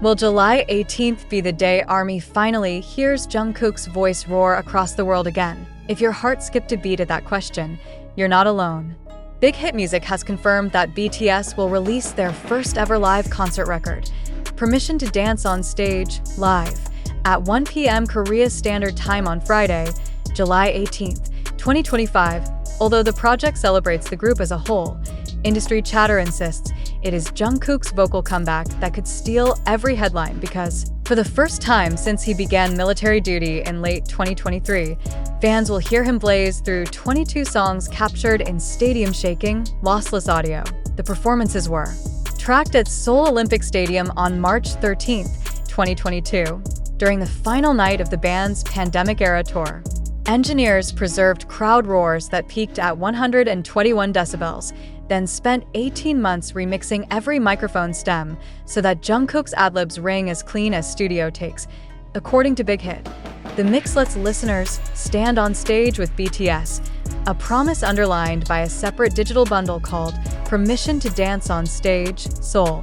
Will July 18th be the day ARMY finally hears Jungkook's voice roar across the world again? If your heart skipped a beat at that question, you're not alone. Big Hit Music has confirmed that BTS will release their first ever live concert record, Permission to Dance on Stage, live, at 1 p.m. Korea Standard Time on Friday, July 18th, 2025. Although the project celebrates the group as a whole, industry chatter insists it is Jungkook's vocal comeback that could steal every headline because, for the first time since he began military duty in late 2023, fans will hear him blaze through 22 songs captured in stadium-shaking, lossless audio. The performances were tracked at Seoul Olympic Stadium on March 13, 2022, during the final night of the band's pandemic-era tour. Engineers preserved crowd roars that peaked at 121 decibels, then spent 18 months remixing every microphone stem so that Jungkook's ad-libs ring as clean as studio takes. According to Big Hit, the mix lets listeners stand on stage with BTS, a promise underlined by a separate digital bundle called Permission to Dance on Stage, Seoul,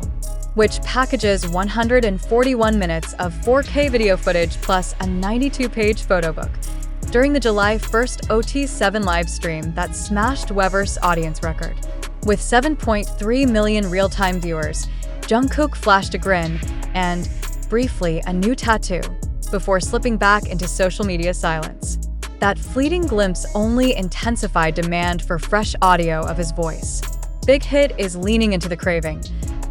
which packages 141 minutes of 4K video footage plus a 92-page photo book. During the July 1st OT7 live stream that smashed Weverse audience record. With 7.3 million real-time viewers, Jungkook flashed a grin and, briefly, a new tattoo, before slipping back into social media silence. That fleeting glimpse only intensified demand for fresh audio of his voice. Big Hit is leaning into the craving.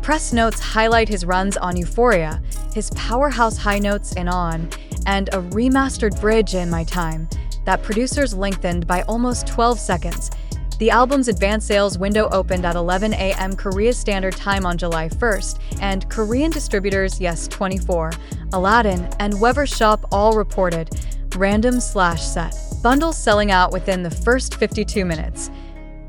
Press notes highlight his runs on Euphoria, his powerhouse high notes in On, and a remastered bridge in My Time that producers lengthened by almost 12 seconds. The album's advance sales window opened at 11 a.m. Korea Standard Time on July 1st, and Korean distributors Yes24, Aladdin, and Weverse Shop all reported random/set bundles selling out within the first 52 minutes.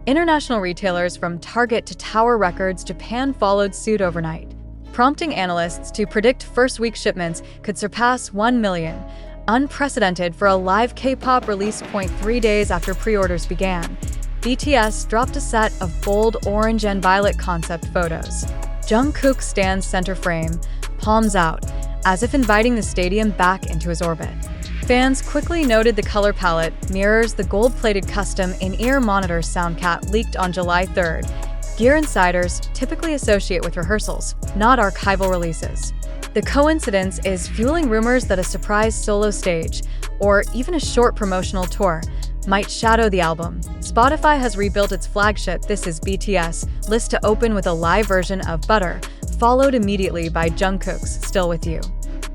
International retailers from Target to Tower Records Japan followed suit overnight, prompting analysts to predict first-week shipments could surpass 1 million, unprecedented for a live K-pop release. 3 days after pre-orders began, BTS dropped a set of bold orange and violet concept photos. Jungkook stands center frame, palms out, as if inviting the stadium back into his orbit. Fans quickly noted the color palette mirrors the gold-plated custom in-ear monitor Soundcat leaked on July 3rd. Gear insiders typically associate with rehearsals, not archival releases. The coincidence is fueling rumors that a surprise solo stage, or even a short promotional tour, might shadow the album. Spotify has rebuilt its flagship This Is BTS list to open with a live version of Butter, followed immediately by Jungkook's Still With You.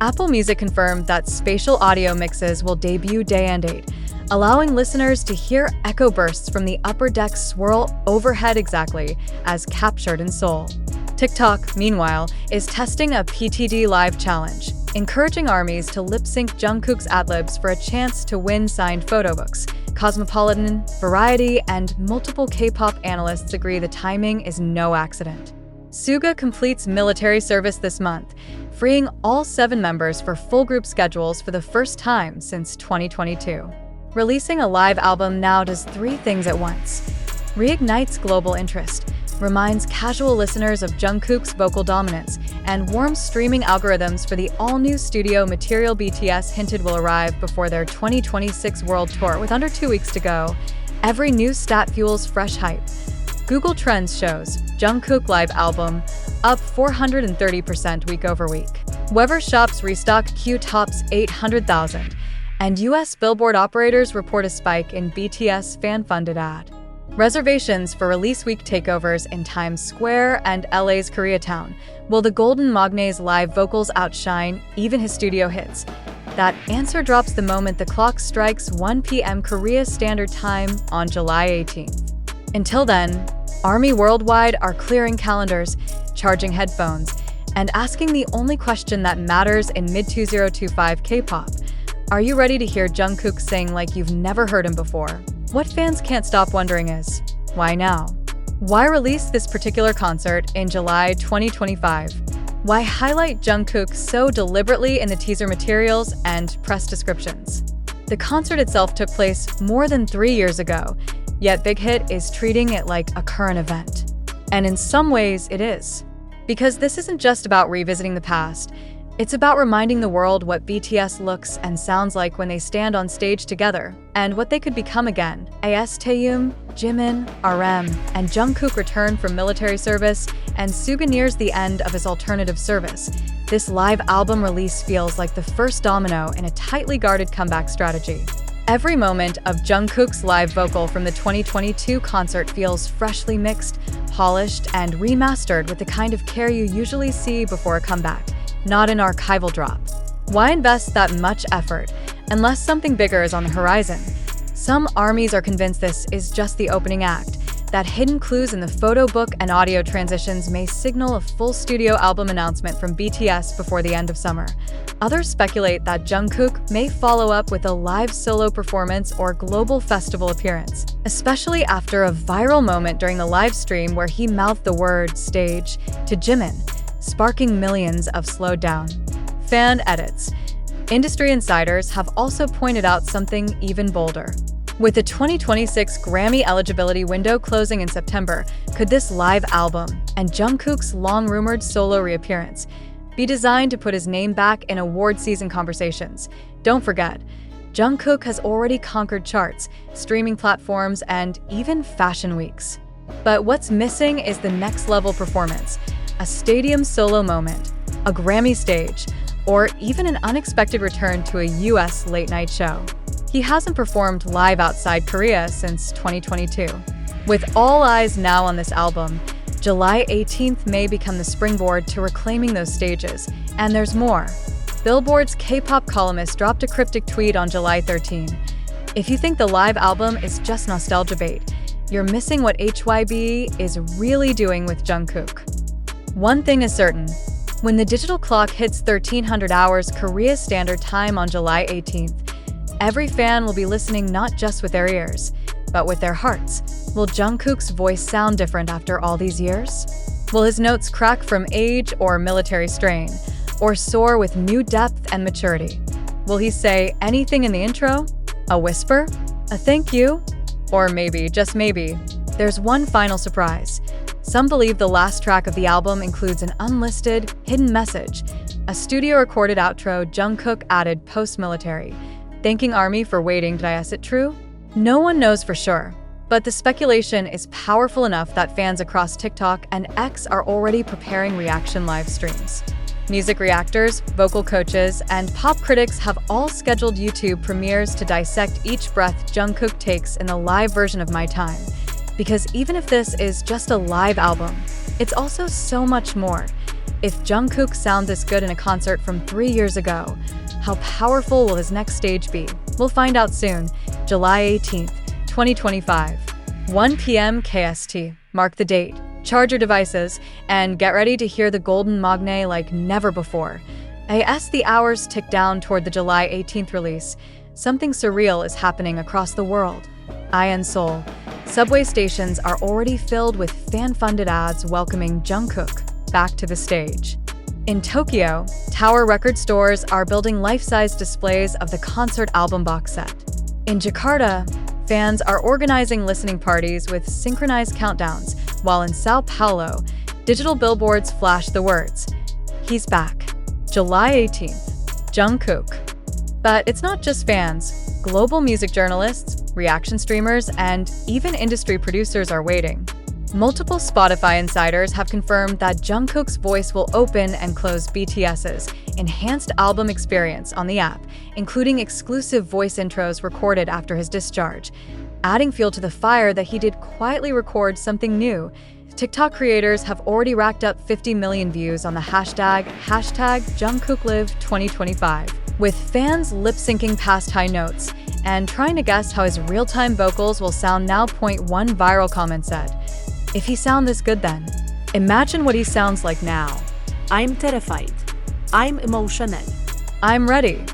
Apple Music confirmed that spatial audio mixes will debut day and date, allowing listeners to hear echo bursts from the upper deck swirl overhead exactly as captured in Seoul. TikTok, meanwhile, is testing a PTD Live challenge, encouraging ARMYs to lip-sync Jungkook's ad-libs for a chance to win signed photo books. Cosmopolitan, Variety, and multiple K-pop analysts agree the timing is no accident. Suga completes military service this month, freeing all 7 members for full group schedules for the first time since 2022. Releasing a live album now does 3 things at once. Reignites global interest, reminds casual listeners of Jungkook's vocal dominance, and warms streaming algorithms for the all-new studio material BTS hinted will arrive before their 2026 world tour. With under 2 weeks to go, every new stat fuels fresh hype. Google Trends shows Jungkook live album up 430% week over week. Weverse Shop's restock queue tops 800,000, and US billboard operators report a spike in BTS fan-funded ad. Reservations for release week takeovers in Times Square and LA's Koreatown. Will the Golden Magne's live vocals outshine even his studio hits? That answer drops the moment the clock strikes 1 p.m. Korea Standard Time on July 18th. Until then, ARMY worldwide are clearing calendars, charging headphones, and asking the only question that matters in mid-2025 K-pop. Are you ready to hear Jungkook sing like you've never heard him before? What fans can't stop wondering is, why now? Why release this particular concert in July 2025? Why highlight Jungkook so deliberately in the teaser materials and press descriptions? The concert itself took place more than 3 years ago, yet Big Hit is treating it like a current event. And in some ways, it is. Because this isn't just about revisiting the past, it's about reminding the world what BTS looks and sounds like when they stand on stage together, and what they could become again. As Taeyum, Jimin, RM, and Jungkook return from military service, and Suga nears the end of his alternative service, this live album release feels like the first domino in a tightly guarded comeback strategy. Every moment of Jungkook's live vocal from the 2022 concert feels freshly mixed, polished, and remastered with the kind of care you usually see before a comeback, not an archival drop. Why invest that much effort unless something bigger is on the horizon? Some armies are convinced this is just the opening act, that hidden clues in the photo book and audio transitions may signal a full studio album announcement from BTS before the end of summer. Others speculate that Jungkook may follow up with a live solo performance or global festival appearance, especially after a viral moment during the live stream where he mouthed the word "stage" to Jimin, sparking millions of slowed down fan edits. Industry insiders have also pointed out something even bolder. With the 2026 Grammy eligibility window closing in September, could this live album, and Jungkook's long-rumored solo reappearance, be designed to put his name back in award season conversations? Don't forget, Jungkook has already conquered charts, streaming platforms, and even fashion weeks. But what's missing is the next-level performance, a stadium solo moment, a Grammy stage, or even an unexpected return to a US late-night show. He hasn't performed live outside Korea since 2022. With all eyes now on this album, July 18th may become the springboard to reclaiming those stages. And there's more. Billboard's K-pop columnist dropped a cryptic tweet on July 13. If you think the live album is just nostalgia bait, you're missing what HYB is really doing with Jungkook. One thing is certain. When the digital clock hits 1300 hours Korea Standard Time on July 18th, every fan will be listening not just with their ears, but with their hearts. Will Jungkook's voice sound different after all these years? Will his notes crack from age or military strain, or soar with new depth and maturity? Will he say anything in the intro? A whisper? A thank you? Or maybe, just maybe, there's one final surprise. Some believe the last track of the album includes an unlisted, hidden message, a studio-recorded outro Jungkook added post-military, thanking ARMY for waiting. Did I guess it true? No one knows for sure, but the speculation is powerful enough that fans across TikTok and X are already preparing reaction live streams. Music reactors, vocal coaches, and pop critics have all scheduled YouTube premieres to dissect each breath Jungkook takes in the live version of My Time. Because even if this is just a live album, it's also so much more. If Jungkook sounds this good in a concert from 3 years ago, how powerful will his next stage be? We'll find out soon, July 18th, 2025. 1 p.m. KST. Mark the date, charge your devices, and get ready to hear the golden magne like never before. As the hours tick down toward the July 18th release, something surreal is happening across the world. In Seoul, subway stations are already filled with fan-funded ads welcoming Jungkook back to the stage. In Tokyo, Tower record stores are building life-size displays of the concert album box set. In Jakarta, fans are organizing listening parties with synchronized countdowns, while in Sao Paulo, digital billboards flash the words, "He's back, July 18th, Jungkook." But it's not just fans. Global music journalists, reaction streamers, and even industry producers are waiting. Multiple Spotify insiders have confirmed that Jungkook's voice will open and close BTS's enhanced album experience on the app, including exclusive voice intros recorded after his discharge, adding fuel to the fire that he did quietly record something new. TikTok creators have already racked up 50 million views on the hashtag #JungkookLive2025, with fans lip-syncing past high notes and trying to guess how his real-time vocals will sound now. One viral comment said, "If he sound this good then, imagine what he sounds like now. I'm terrified. I'm emotional. I'm ready."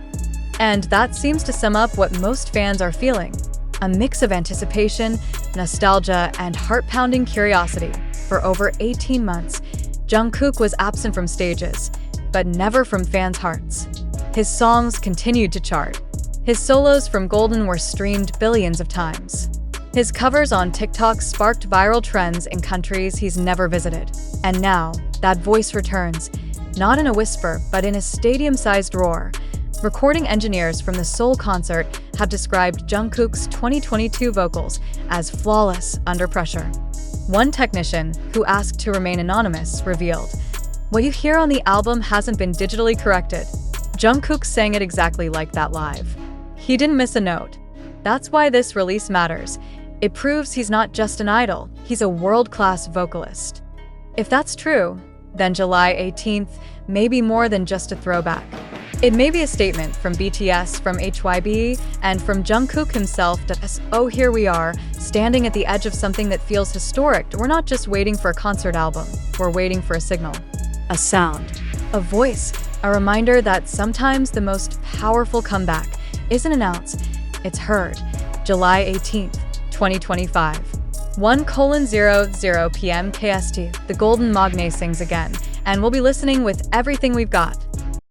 And that seems to sum up what most fans are feeling. A mix of anticipation, nostalgia, and heart-pounding curiosity. For over 18 months, Jungkook was absent from stages, but never from fans' hearts. His songs continued to chart. His solos from Golden were streamed billions of times. His covers on TikTok sparked viral trends in countries he's never visited. And now, That voice returns, not in a whisper, but in a stadium-sized roar. Recording engineers from the Seoul concert have described Jungkook's 2022 vocals as flawless under pressure. One technician, who asked to remain anonymous, revealed, "What you hear on the album hasn't been digitally corrected. Jungkook sang it exactly like that live. He didn't miss a note. That's why this release matters. It proves he's not just an idol, he's a world-class vocalist." If that's true, then July 18th may be more than just a throwback. It may be a statement from BTS, from HYB, and from Jungkook himself that, oh, here we are, standing at the edge of something that feels historic. We're not just waiting for a concert album, we're waiting for a signal. A sound. A voice. A reminder that sometimes the most powerful comeback isn't announced, it's heard. July 18th, 2025. 1:00 p.m. KST. The Golden Magne sings again, and we'll be listening with everything we've got.